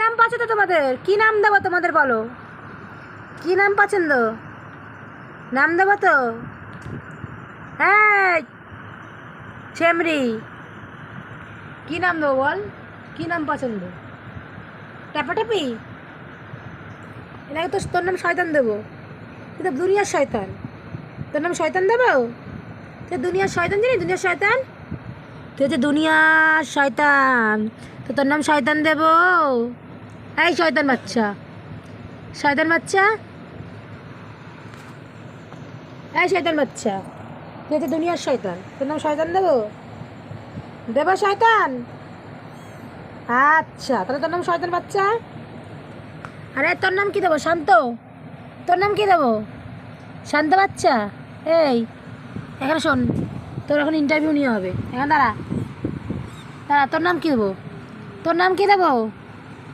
নাম পছন্দ তোমাদের? কি নাম দেবো তোমাদের বলো? কি নাম পছন্দ? নাম দেবো তো? হ্যাঁ ছেমরি, কি নাম দেবো বল? কি নাম পছন্দ? ট্যাপাট্যাপি? এটাকে তো তোর নাম শয়তান দেবো। তুই তো দুনিয়ার শয়তান। তোর নাম শয়তান দেবো? তুই দুনিয়ার শয়তান, জানিস দুনিয়ার শয়তান? তুই হচ্ছে দুনিয়ার শয়তান, তো তোর নাম শয়তান দেবো? এই শয়তান বাচ্চা, শয়তান বাচ্চা, এই শয়তান বাচ্চা, তুই হচ্ছে দুনিয়ার শয়তান, তোর নাম শয়তান দেবো? দেবো শয়তান? আচ্ছা, তাহলে তোর নাম শয়তান বাচ্চা। আরে তোর নাম কি দেবো? শান্ত? তোর নাম কি দেবো? শান্ত বাচ্চা। এই এখানে শোন, তোর এখন ইন্টারভিউ নিয়ে হবে, এখানে দাঁড়া, দাঁড়া, তোর নাম কি দেবো? তোর নাম কি দেবো?